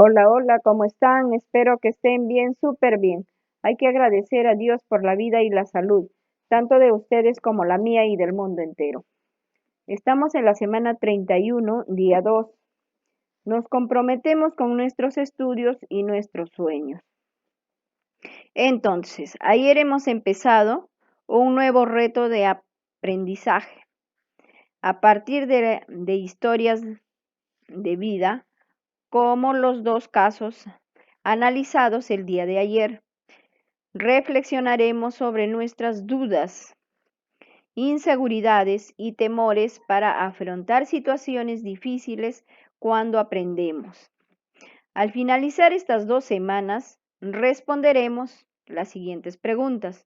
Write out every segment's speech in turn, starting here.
Hola, hola, ¿cómo están? Espero que estén bien, súper bien. Hay que agradecer a Dios por la vida y la salud, tanto de ustedes como la mía y del mundo entero. Estamos en la semana 31, día 2. Nos comprometemos con nuestros estudios y nuestros sueños. Entonces, ayer hemos empezado un nuevo reto de aprendizaje a partir de historias de vida, como los dos casos analizados el día de ayer. Reflexionaremos sobre nuestras dudas, inseguridades y temores para afrontar situaciones difíciles cuando aprendemos. Al finalizar estas 2 semanas, responderemos las siguientes preguntas.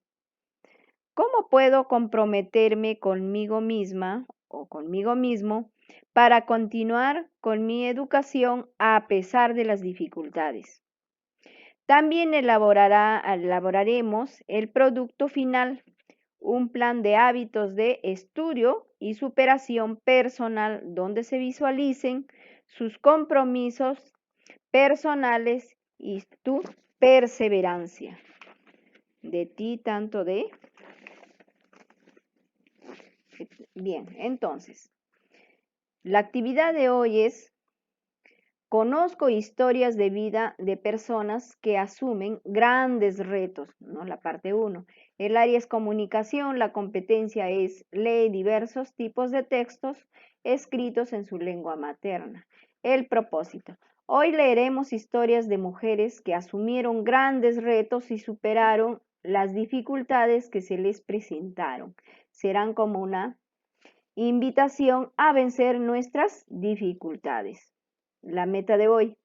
¿Cómo puedo comprometerme conmigo misma o conmigo mismo para continuar con mi educación a pesar de las dificultades? También elaboraremos el producto final, un plan de hábitos de estudio y superación personal donde se visualicen sus compromisos personales y tu perseverancia. De ti tanto de... Bien, entonces, la actividad de hoy es: conozco historias de vida de personas que asumen grandes retos, ¿no? La parte 1. El área es comunicación, la competencia es lee diversos tipos de textos escritos en su lengua materna. El propósito. Hoy leeremos historias de mujeres que asumieron grandes retos y superaron las dificultades que se les presentaron. Serán como una invitación a vencer nuestras dificultades. La meta de hoy.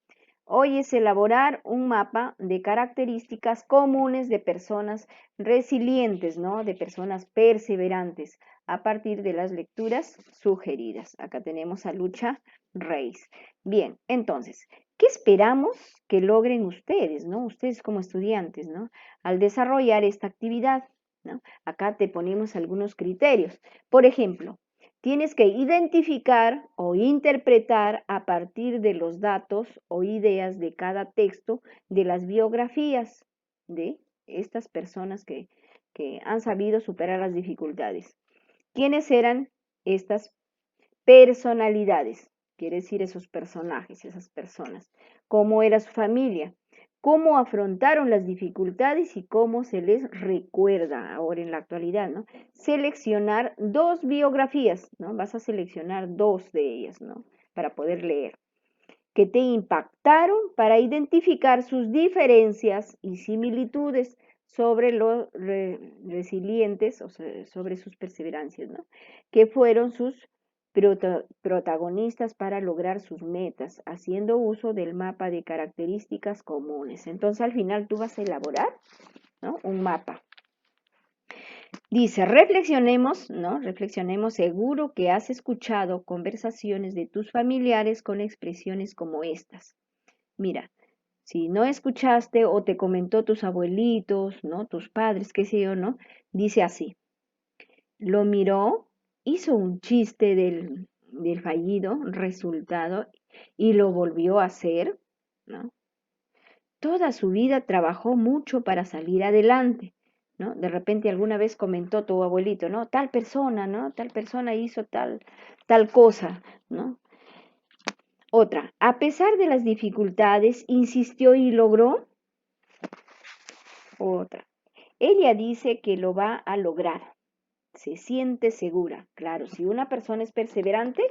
Hoy es elaborar un mapa de características comunes de personas resilientes, ¿no? De personas perseverantes a partir de las lecturas sugeridas. Acá tenemos a Lucha Reis. Bien, entonces, ¿qué esperamos que logren ustedes, ¿no? Ustedes como estudiantes, ¿no? Al desarrollar esta actividad, ¿no? Acá te ponemos algunos criterios. Por ejemplo, tienes que identificar o interpretar a partir de los datos o ideas de cada texto de las biografías de estas personas que han sabido superar las dificultades. ¿Quiénes eran estas personalidades? Quiere decir esos personajes, esas personas. ¿Cómo era su familia? ¿Cómo afrontaron las dificultades y cómo se les recuerda ahora en la actualidad, ¿no? Seleccionar 2 biografías, ¿no? Vas a seleccionar 2 de ellas, ¿no? Para poder leer, que te impactaron para identificar sus diferencias y similitudes sobre los resilientes, o sea, sobre sus perseverancias, ¿no? Que fueron sus protagonistas para lograr sus metas, haciendo uso del mapa de características comunes. Entonces, al final tú vas a elaborar, ¿no? Un mapa. Dice, reflexionemos, ¿no? Reflexionemos, seguro que has escuchado conversaciones de tus familiares con expresiones como estas. Mira, si no escuchaste o te comentó tus abuelitos, ¿no? Tus padres, qué sé yo, ¿no? Dice así: lo miró, hizo un chiste del fallido resultado y lo volvió a hacer, ¿no? Toda su vida trabajó mucho para salir adelante, ¿no? De repente alguna vez comentó tu abuelito, ¿no? Tal persona, ¿no? Tal persona hizo tal cosa, ¿no? Otra, a pesar de las dificultades, insistió y logró. Otra, ella dice que lo va a lograr. Se siente segura. Claro, si una persona es perseverante,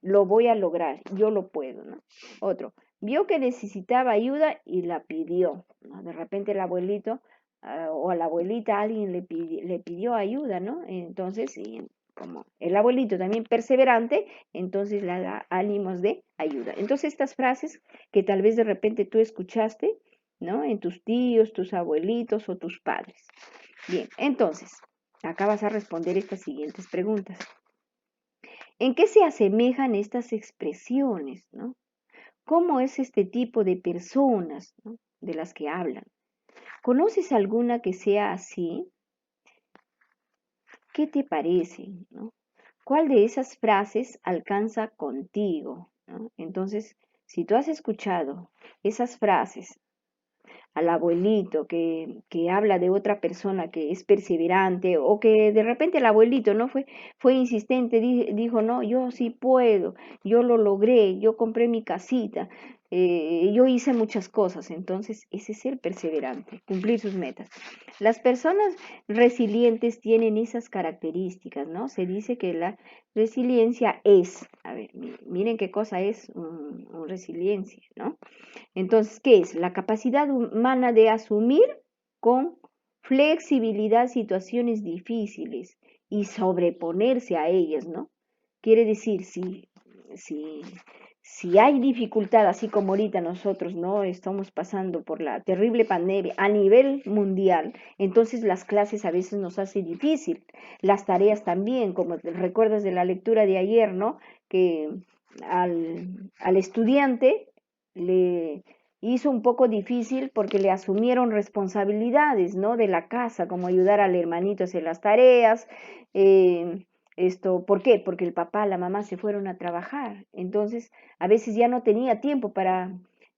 lo voy a lograr, yo lo puedo, ¿no? Otro, vio que necesitaba ayuda y la pidió, ¿no? De repente el abuelito o a la abuelita alguien le pidió ayuda, ¿no? Entonces, como el abuelito también perseverante, entonces le da ánimos de ayuda. Entonces, estas frases que tal vez de repente tú escuchaste, ¿no? En tus tíos, tus abuelitos o tus padres. Bien, entonces, acá vas a responder estas siguientes preguntas. ¿En qué se asemejan estas expresiones, ¿no? ¿Cómo es este tipo de personas, ¿no? De las que hablan? ¿Conoces alguna que sea así? ¿Qué te parece, ¿no? ¿Cuál de esas frases alcanza contigo, ¿no? Entonces, si tú has escuchado esas frases al abuelito que habla de otra persona que es perseverante o que de repente el abuelito no fue insistente, dijo, no, yo sí puedo, yo lo logré, yo compré mi casita, yo hice muchas cosas. Entonces ese es ser perseverante, cumplir sus metas. Las personas resilientes tienen esas características, ¿no? Se dice que la resiliencia es, a ver, miren qué cosa es resiliencia, ¿no? Entonces, ¿qué es? La capacidad humana de asumir con flexibilidad situaciones difíciles y sobreponerse a ellas, ¿no? Quiere decir, si, si hay dificultad, así como ahorita nosotros, ¿no? Estamos pasando por la terrible pandemia a nivel mundial, entonces las clases a veces nos hace difícil, las tareas también, como te recuerdas de la lectura de ayer, ¿no? Que al estudiante le hizo un poco difícil porque le asumieron responsabilidades, ¿no? De la casa, como ayudar al hermanito a hacer las tareas. ¿Por qué? Porque el papá, la mamá se fueron a trabajar. Entonces, a veces ya no tenía tiempo para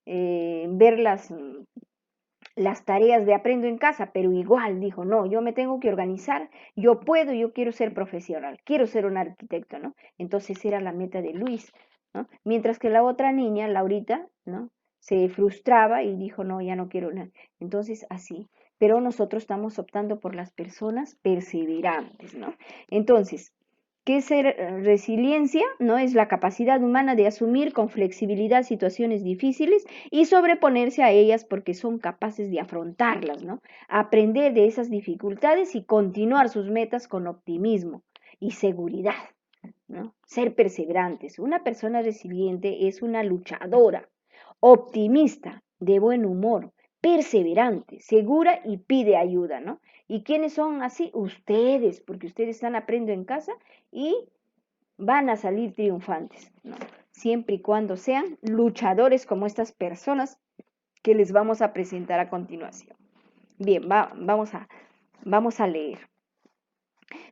ver las tareas de aprendo en casa, pero igual dijo, no, yo me tengo que organizar, yo puedo, yo quiero ser profesional, quiero ser un arquitecto, ¿no? Entonces era la meta de Luis, ¿no? Mientras que la otra niña, Laurita, ¿no? Se frustraba y dijo, no, ya no quiero nada. Entonces así, pero nosotros estamos optando por las personas perseverantes, ¿no? Entonces, ¿qué es ser resiliencia? ¿No? Es la capacidad humana de asumir con flexibilidad situaciones difíciles y sobreponerse a ellas porque son capaces de afrontarlas, ¿no? Aprender de esas dificultades y continuar sus metas con optimismo y seguridad, ¿no? Ser perseverantes. Una persona resiliente es una luchadora, optimista, de buen humor, perseverante, segura y pide ayuda, ¿no? ¿Y quiénes son así? Ustedes, porque ustedes están aprendiendo en casa y van a salir triunfantes, ¿no? Siempre y cuando sean luchadores como estas personas que les vamos a presentar a continuación. Bien, vamos a leer.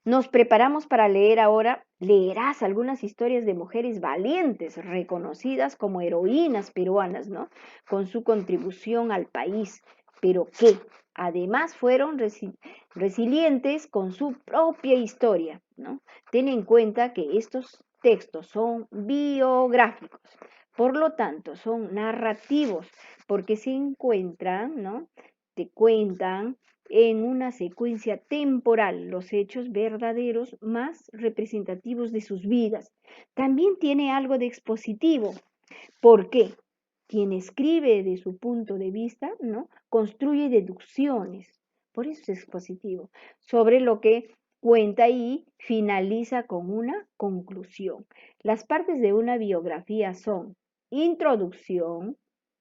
Nos preparamos para leer ahora. Leerás algunas historias de mujeres valientes, reconocidas como heroínas peruanas, ¿no? Con su contribución al país, pero que además fueron resilientes con su propia historia, ¿no? Ten en cuenta que estos textos son biográficos, por lo tanto, son narrativos, porque se encuentran, ¿no? Te cuentan en una secuencia temporal los hechos verdaderos más representativos de sus vidas. También tiene algo de expositivo. ¿Por qué? Quien escribe de su punto de vista, ¿no? Construye deducciones. Por eso es expositivo. Sobre lo que cuenta y finaliza con una conclusión. Las partes de una biografía son introducción,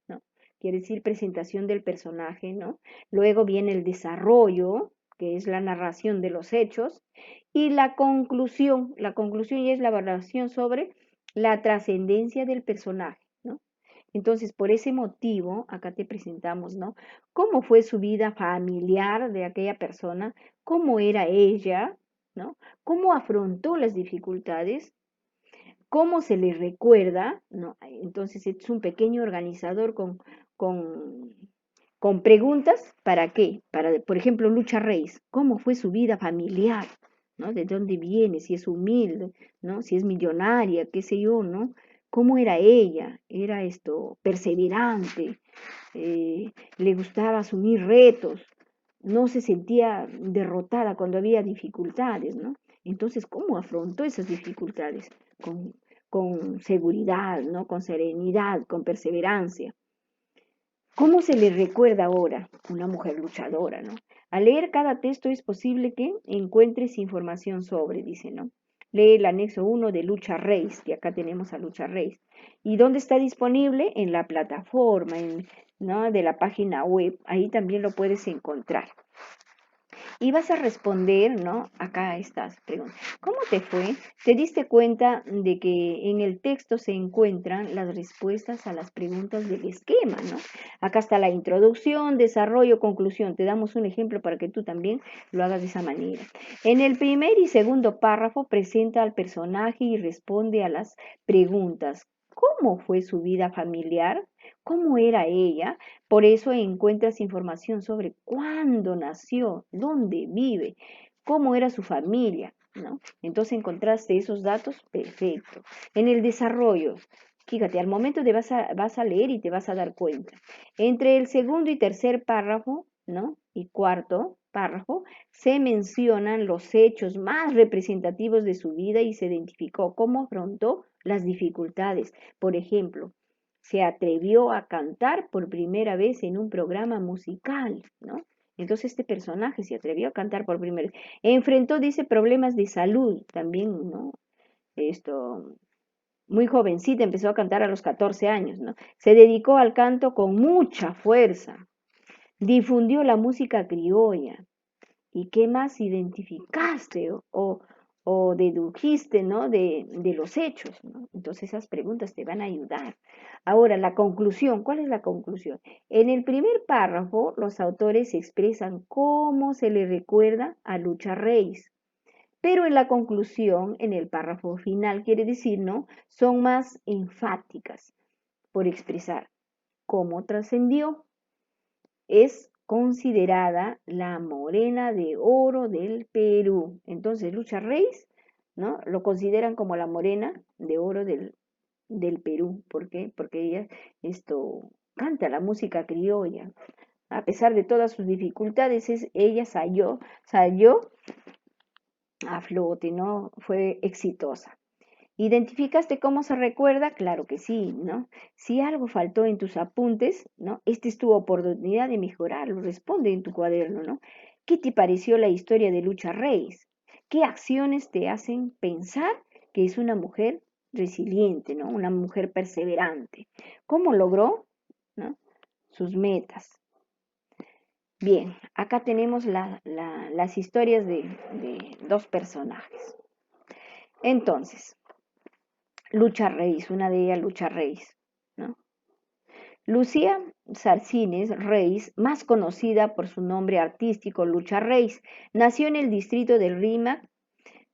¿no? Quiere decir presentación del personaje, ¿no? Luego viene el desarrollo, que es la narración de los hechos, y la conclusión. La conclusión ya es la evaluación sobre la trascendencia del personaje, ¿no? Entonces, por ese motivo, acá te presentamos, ¿no? ¿Cómo fue su vida familiar de aquella persona? ¿Cómo era ella? ¿No? ¿Cómo afrontó las dificultades? ¿Cómo se le recuerda? ¿No? Entonces, es un pequeño organizador con, con preguntas. ¿Para qué? Para, por ejemplo, Lucha Reis. ¿Cómo fue su vida familiar? ¿No? ¿De dónde viene? Si es humilde, ¿no? Si es millonaria, qué sé yo, ¿no? ¿Cómo era ella? ¿Era perseverante? ¿Le gustaba asumir retos? ¿No se sentía derrotada cuando había dificultades, ¿no? Entonces, ¿cómo afrontó esas dificultades? Con seguridad, ¿no? Con serenidad, con perseverancia. ¿Cómo se le recuerda ahora? Una mujer luchadora, ¿no? Al leer cada texto es posible que encuentres información sobre, dice, ¿no? Lee el anexo 1 de Lucha Reis, que acá tenemos a Lucha Reis. ¿Y dónde está disponible? En la plataforma, ¿no? De la página web. Ahí también lo puedes encontrar. Y vas a responder, ¿no? Acá estas preguntas. ¿Cómo te fue? ¿Te diste cuenta de que en el texto se encuentran las respuestas a las preguntas del esquema, ¿no? Acá está la introducción, desarrollo, conclusión. Te damos un ejemplo para que tú también lo hagas de esa manera. En el primer y segundo párrafo presenta al personaje y responde a las preguntas. ¿Cómo fue su vida familiar? cómo era ella. Por eso encuentras información sobre cuándo nació, dónde vive, cómo era su familia, ¿no? Entonces encontraste esos datos, perfecto. En el desarrollo, fíjate, al momento de vas a leer y te vas a dar cuenta. Entre el segundo y tercer párrafo, ¿no? Y cuarto párrafo, se mencionan los hechos más representativos de su vida y se identificó cómo afrontó las dificultades. Por ejemplo, se atrevió a cantar por primera vez en un programa musical, ¿no? Entonces este personaje se atrevió a cantar por primera vez. Enfrentó, dice, problemas de salud también, ¿no? Esto, muy jovencita, empezó a cantar a los 14 años, ¿no? Se dedicó al canto con mucha fuerza, difundió la música criolla. ¿Y qué más identificaste o dedujiste, ¿no? De los hechos, ¿no? Entonces esas preguntas te van a ayudar. Ahora, la conclusión, ¿cuál es la conclusión? En el primer párrafo, los autores expresan cómo se le recuerda a Lucha Reis, pero en la conclusión, en el párrafo final, quiere decir, ¿no? Son más enfáticas por expresar cómo trascendió. Es considerada la morena de oro del Perú. Entonces, Lucha Reis, ¿no? Lo consideran como la morena de oro del Perú. ¿Por qué? Porque ella canta la música criolla. A pesar de todas sus dificultades, ella salió a flote, ¿no? Fue exitosa. ¿Identificaste cómo se recuerda? Claro que sí, ¿no? Si algo faltó en tus apuntes, ¿no? Esta es tu oportunidad de mejorarlo. Responde en tu cuaderno, ¿no? ¿Qué te pareció la historia de Lucha Reis? ¿Qué acciones te hacen pensar que es una mujer resiliente, ¿no? Una mujer perseverante. ¿Cómo logró, ¿no? Sus metas? Bien, acá tenemos las historias de dos personajes. Entonces, Lucha Reis, una de ellas Lucha Reis, ¿no? Lucía Sarcines Reis, más conocida por su nombre artístico Lucha Reis, nació en el distrito del Rímac.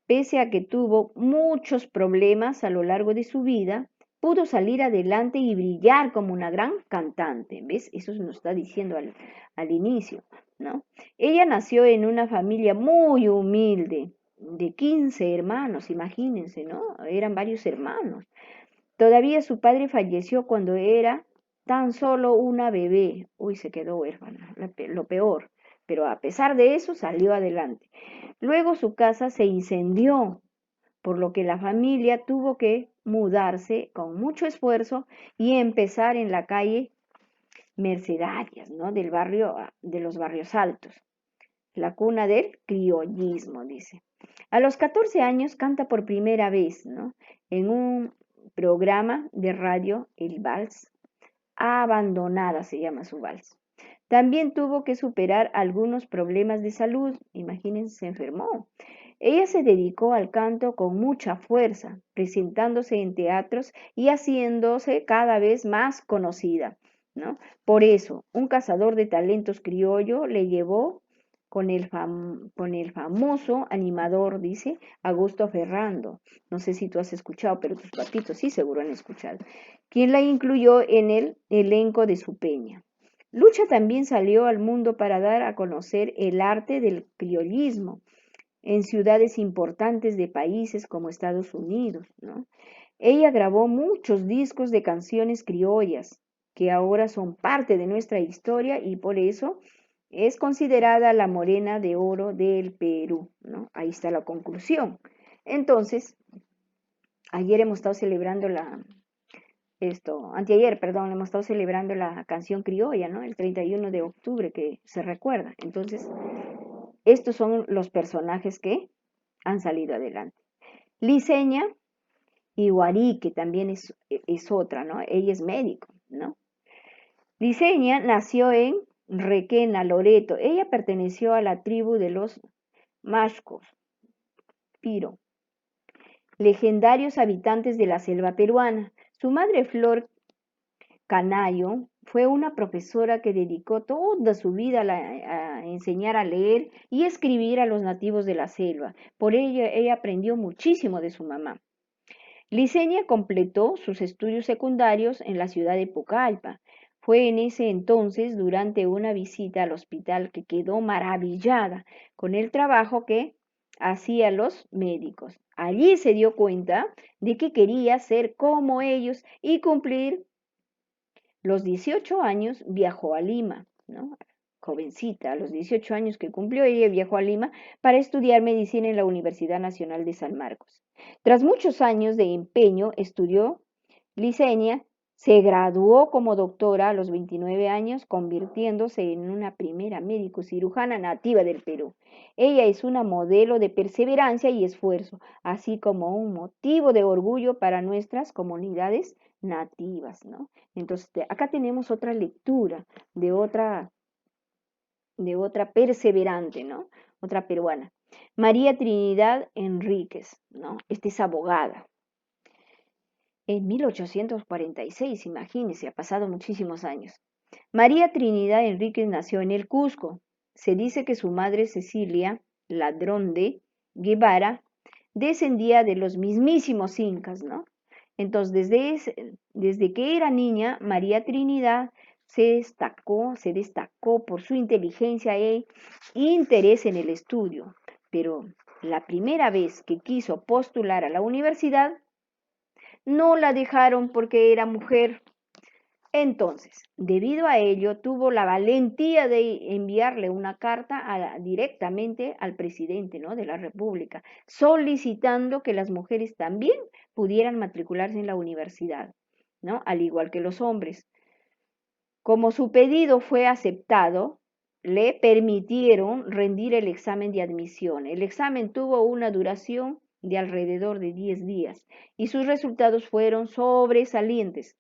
Pese a que tuvo muchos problemas a lo largo de su vida, pudo salir adelante y brillar como una gran cantante. ¿Ves? Eso se nos está diciendo al inicio, ¿no? Ella nació en una familia muy humilde, de 15 hermanos, imagínense, ¿no? Eran varios hermanos. Todavía su padre falleció cuando era tan solo una bebé. Uy, se quedó huérfana, lo peor. Pero a pesar de eso salió adelante. Luego su casa se incendió, por lo que la familia tuvo que mudarse con mucho esfuerzo y empezar en la calle Mercedarias, ¿no? Del barrio, de los barrios altos. La cuna del criollismo, dice. A los 14 años canta por primera vez, ¿no? En un programa de radio, El Vals. Abandonada se llama su vals. También tuvo que superar algunos problemas de salud. Imagínense, se enfermó. Ella se dedicó al canto con mucha fuerza, presentándose en teatros y haciéndose cada vez más conocida, ¿no? Por eso, un cazador de talentos criollo le llevó con el famoso animador, dice, Augusto Ferrando. No sé si tú has escuchado, pero tus papitos sí seguro han escuchado. Quien la incluyó en el elenco de su peña. Lucha también salió al mundo para dar a conocer el arte del criollismo en ciudades importantes de países como Estados Unidos, ¿no? Ella grabó muchos discos de canciones criollas que ahora son parte de nuestra historia y por eso es considerada la morena de oro del Perú, ¿no? Ahí está la conclusión. Entonces, ayer hemos estado celebrando anteayer, perdón, hemos estado celebrando la canción criolla, ¿no? El 31 de octubre que se recuerda. Entonces, estos son los personajes que han salido adelante. Liceña Iguarí, que también es otra, ¿no? Ella es médico, ¿no? Liceña nació en Requena, Loreto. Ella perteneció a la tribu de los Mashcos, Piro, legendarios habitantes de la selva peruana. Su madre Flor Canayo fue una profesora que dedicó toda su vida a enseñar a leer y escribir a los nativos de la selva. Por ello, ella aprendió muchísimo de su mamá. Liceña completó sus estudios secundarios en la ciudad de Pucallpa. Fue en ese entonces, durante una visita al hospital, que quedó maravillada con el trabajo que hacían los médicos. Allí se dio cuenta de que quería ser como ellos y cumplir los 18 años. Viajó a Lima, ¿no? Jovencita, a los 18 años que cumplió, ella viajó a Lima para estudiar medicina en la Universidad Nacional de San Marcos. Tras muchos años de empeño, estudió Licenia, se graduó como doctora a los 29 años, convirtiéndose en una primera médico cirujana nativa del Perú. Ella es una modelo de perseverancia y esfuerzo, así como un motivo de orgullo para nuestras comunidades nativas, ¿no? Entonces, acá tenemos otra lectura de otra perseverante, ¿no? Otra peruana. María Trinidad Enríquez, ¿no? Esta es abogada. En 1846, imagínense, ha pasado muchísimos años. María Trinidad Enríquez nació en el Cusco. Se dice que su madre Cecilia Ladrón de Guevara descendía de los mismísimos incas, ¿no? Entonces, desde que era niña, María Trinidad se destacó por su inteligencia e interés en el estudio, pero la primera vez que quiso postular a la universidad, no la dejaron porque era mujer. Entonces, debido a ello, tuvo la valentía de enviarle una carta directamente al presidente, ¿no?, de la República, solicitando que las mujeres también pudieran matricularse en la universidad, ¿no?, al igual que los hombres. Como su pedido fue aceptado, le permitieron rendir el examen de admisión. El examen tuvo una duración de alrededor de 10 días y sus resultados fueron sobresalientes.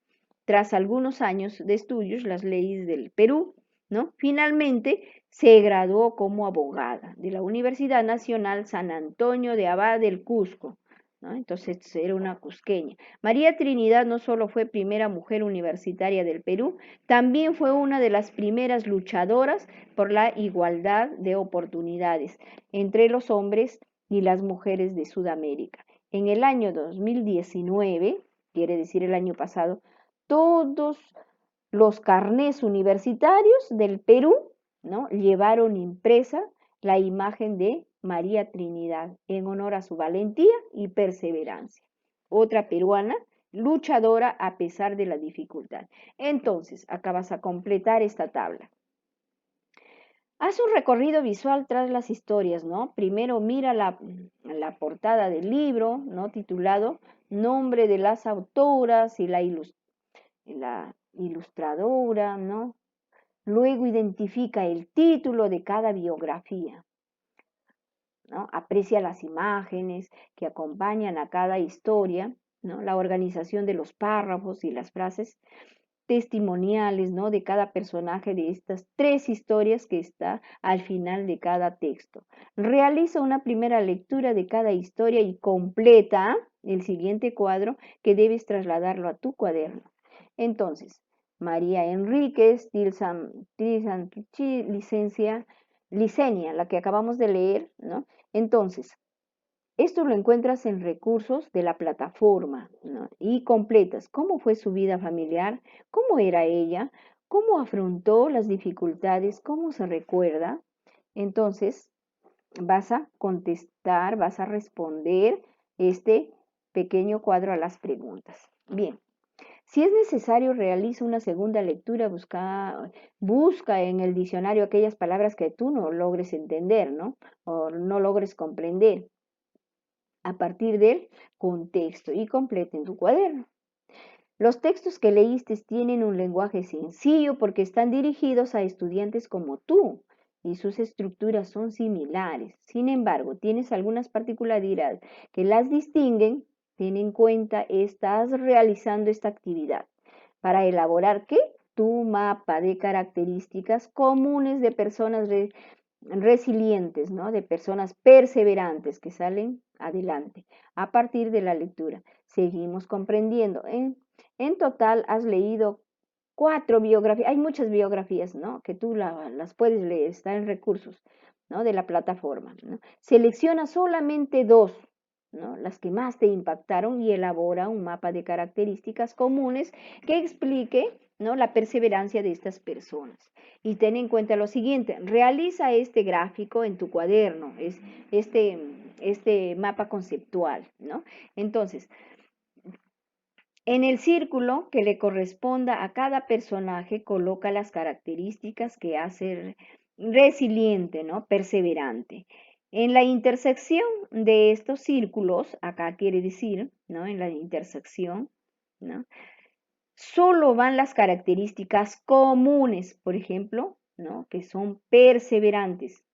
Tras algunos años de estudios, las leyes del Perú, ¿no?, finalmente se graduó como abogada de la Universidad Nacional San Antonio de Abad del Cusco, ¿no? Entonces era una cusqueña. María Trinidad no solo fue primera mujer universitaria del Perú, también fue una de las primeras luchadoras por la igualdad de oportunidades entre los hombres y las mujeres de Sudamérica. En el año 2019, quiere decir el año pasado, todos los carnés universitarios del Perú, ¿no?, llevaron impresa la imagen de María Trinidad en honor a su valentía y perseverancia. Otra peruana luchadora a pesar de la dificultad. Entonces, acá vas a completar esta tabla. Haz un recorrido visual tras las historias, ¿no? Primero mira la portada del libro, ¿no?, titulado Nombre de las autoras y la ilustradora, ¿no? Luego identifica el título de cada biografía, ¿no? Aprecia las imágenes que acompañan a cada historia, ¿no?, la organización de los párrafos y las frases testimoniales, ¿no?, de cada personaje de estas 3 historias que está al final de cada texto. Realiza una primera lectura de cada historia y completa el siguiente cuadro, que debes trasladarlo a tu cuaderno. Entonces, María Enríquez, Licenia, la que acabamos de leer, ¿no? Entonces, esto lo encuentras en recursos de la plataforma, ¿no?, y completas cómo fue su vida familiar, cómo era ella, cómo afrontó las dificultades, cómo se recuerda. Entonces, vas a contestar, vas a responder este pequeño cuadro a las preguntas. Bien. Si es necesario, realiza una segunda lectura, busca en el diccionario aquellas palabras que tú no logres entender, ¿no?, o no logres comprender a partir del contexto, y completa en tu cuaderno. Los textos que leíste tienen un lenguaje sencillo porque están dirigidos a estudiantes como tú y sus estructuras son similares. Sin embargo, tienes algunas particularidades que las distinguen. Ten en cuenta, estás realizando esta actividad para elaborar ¿qué? Tu mapa de características comunes de personas resilientes, ¿no?, de personas perseverantes que salen adelante a partir de la lectura. Seguimos comprendiendo. En total has leído 4 biografías. Hay muchas biografías, ¿no?, que tú las puedes leer, están en recursos, ¿no?, de la plataforma, ¿no? Selecciona solamente 2, ¿no?, las que más te impactaron, y elabora un mapa de características comunes que explique ¿no? La perseverancia de estas personas. Y ten en cuenta lo siguiente, realiza este gráfico en tu cuaderno, es este, este mapa conceptual, ¿no? Entonces, en el círculo que le corresponda a cada personaje, coloca las características que hace resiliente, ¿no? Perseverante. En la intersección de estos círculos, acá quiere decir, ¿no? En la intersección, ¿no? Solo van las características comunes, por ejemplo, ¿no? Que son perseverantes,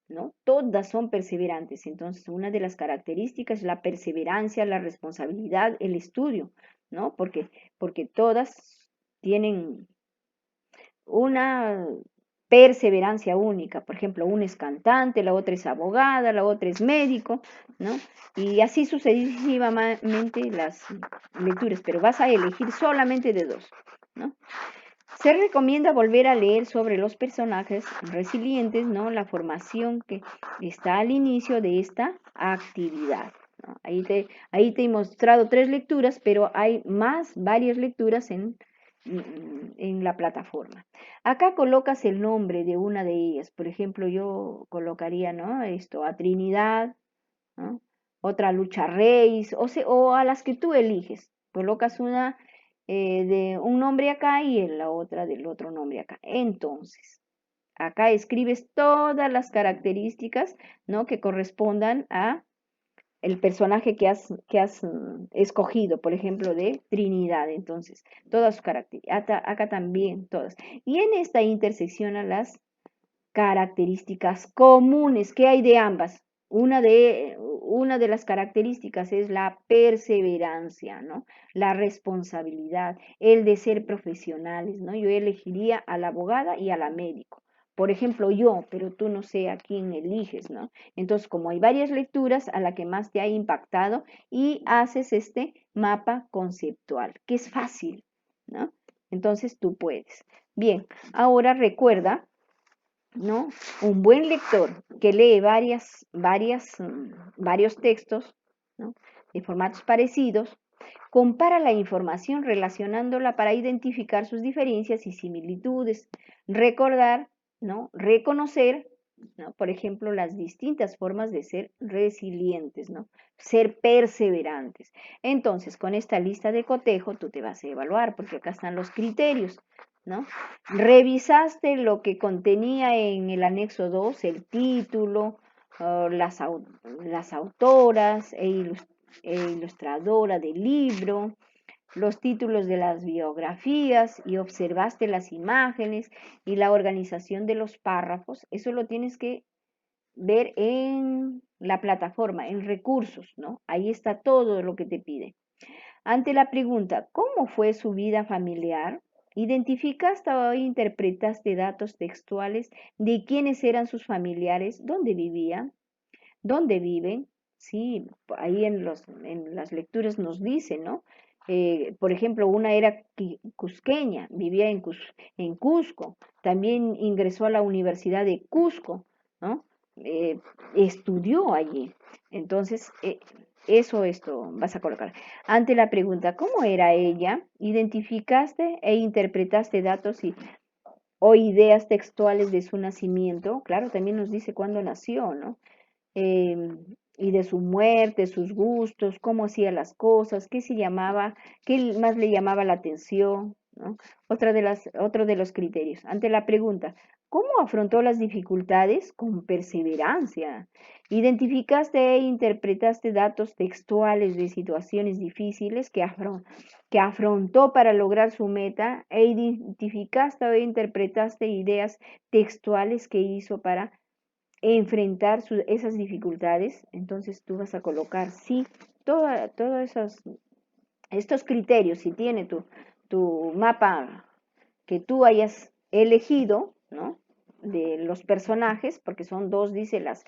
¿no? Todas son perseverantes. Entonces, una de las características es la perseverancia, la responsabilidad, el estudio, ¿no? Porque todas tienen una perseverancia única. Por ejemplo, una es cantante, la otra es abogada, la otra es médico, ¿no? Y así sucesivamente las lecturas, pero vas a elegir solamente de dos, ¿no? Se recomienda volver a leer sobre los personajes resilientes, ¿no? La formación que está al inicio de esta actividad, ¿no? Ahí te he mostrado tres lecturas, pero hay varias lecturas en la plataforma. Acá colocas el nombre de una de ellas. Por ejemplo, yo colocaría, ¿no? Esto, a Trinidad, ¿no? Otra Lucha Reis, o a las que tú eliges. Colocas una de un nombre acá y en la otra del otro nombre acá. Entonces, acá escribes todas las características, ¿no? Que correspondan a el personaje que has escogido, por ejemplo, de Trinidad. Entonces, todas sus características, acá también todas. Y en esta intersección a las características comunes que hay de ambas. Una de las características es la perseverancia, ¿no? La responsabilidad, el de ser profesionales, ¿no? Yo elegiría a la abogada y a la médico. Por ejemplo, yo, pero tú no sé a quién eliges, ¿no? Entonces, como hay varias lecturas a la que más te ha impactado y haces este mapa conceptual, que es fácil, ¿no? Entonces tú puedes. Bien, ahora recuerda, ¿no? Un buen lector que lee varios textos, ¿no? De formatos parecidos, compara la información relacionándola para identificar sus diferencias y similitudes, recordar, ¿no? Reconocer, ¿no? Por ejemplo, las distintas formas de ser resilientes, ¿no? Ser perseverantes. Entonces, con esta lista de cotejo, tú te vas a evaluar, porque acá están los criterios, ¿no? Revisaste lo que contenía en el anexo 2, el título, las autoras e ilustradora del libro, los títulos de las biografías y observaste las imágenes y la organización de los párrafos. Eso lo tienes que ver en la plataforma, en recursos, ¿no? Ahí está todo lo que te pide. Ante la pregunta, ¿cómo fue su vida familiar? ¿Identificaste o interpretaste datos textuales de quiénes eran sus familiares, dónde vivían, dónde viven? Sí, ahí en las lecturas nos dice, ¿no? Por ejemplo, una era cusqueña, vivía en Cusco, también ingresó a la Universidad de Cusco, ¿no? Estudió allí. Entonces, esto vas a colocar. Ante la pregunta, ¿cómo era ella? ¿Identificaste e interpretaste datos o ideas textuales de su nacimiento? Claro, también nos dice cuándo nació, ¿no? Y de su muerte, sus gustos, cómo hacía las cosas, qué más le llamaba la atención, ¿no? Otro de los criterios. Ante la pregunta, ¿cómo afrontó las dificultades? Con perseverancia. Identificaste e interpretaste datos textuales de situaciones difíciles que afrontó para lograr su meta e identificaste e interpretaste ideas textuales que hizo para enfrentar esas dificultades. Entonces tú vas a colocar, sí, todos estos criterios, si tiene tu mapa que tú hayas elegido, ¿no? De los personajes, porque son dos, dice, las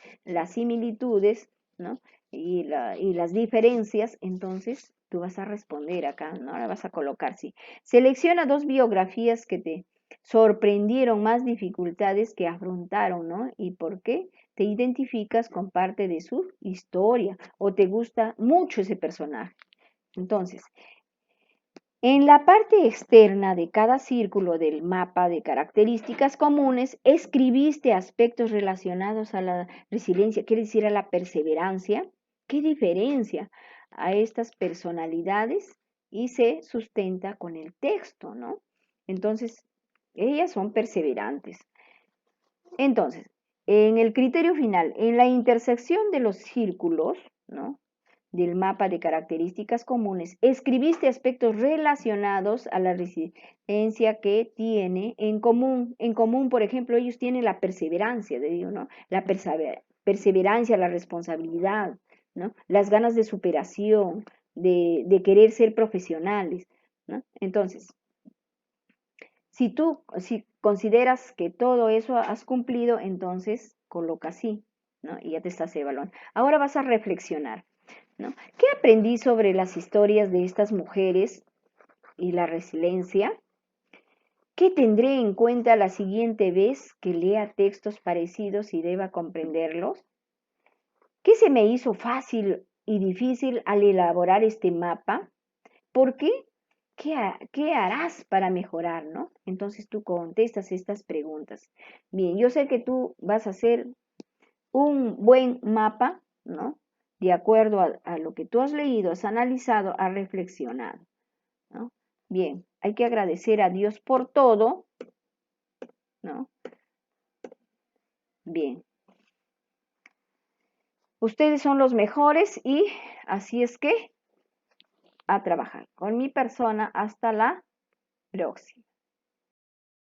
similitudes, ¿no? Y las diferencias, entonces tú vas a responder acá, ¿no? Ahora vas a colocar, sí. Selecciona dos biografías que te sorprendieron más dificultades que afrontaron, ¿no? ¿Y por qué? Te identificas con parte de su historia o te gusta mucho ese personaje. Entonces, En la parte externa de cada círculo del mapa de características comunes, escribiste aspectos relacionados a la resiliencia, quiere decir a la perseverancia. ¿Qué diferencia a estas personalidades? Y se sustenta con el texto, ¿no? Entonces, ellas son perseverantes. Entonces, en el criterio final, en la intersección de los círculos, ¿no?, del mapa de características comunes, escribiste aspectos relacionados a la resiliencia que tiene en común. En común, por ejemplo, ellos tienen la perseverancia, digo, ¿no? La perseverancia, la responsabilidad, ¿no? Las ganas de superación, de querer ser profesionales, ¿no? Entonces, si consideras que todo eso has cumplido, entonces coloca así, ¿no? Y ya te estás evaluando. Ahora vas a reflexionar, ¿no? ¿Qué aprendí sobre las historias de estas mujeres y la resiliencia? ¿Qué tendré en cuenta la siguiente vez que lea textos parecidos y deba comprenderlos? ¿Qué se me hizo fácil y difícil al elaborar este mapa? ¿Por qué? ¿Qué harás para mejorar, no? Entonces tú contestas estas preguntas. Bien, yo sé que tú vas a hacer un buen mapa, ¿no? De acuerdo a lo que tú has leído, has analizado, has reflexionado, ¿no? Bien, hay que agradecer a Dios por todo, ¿no? Bien, ustedes son los mejores y así es que a trabajar con mi persona hasta la próxima.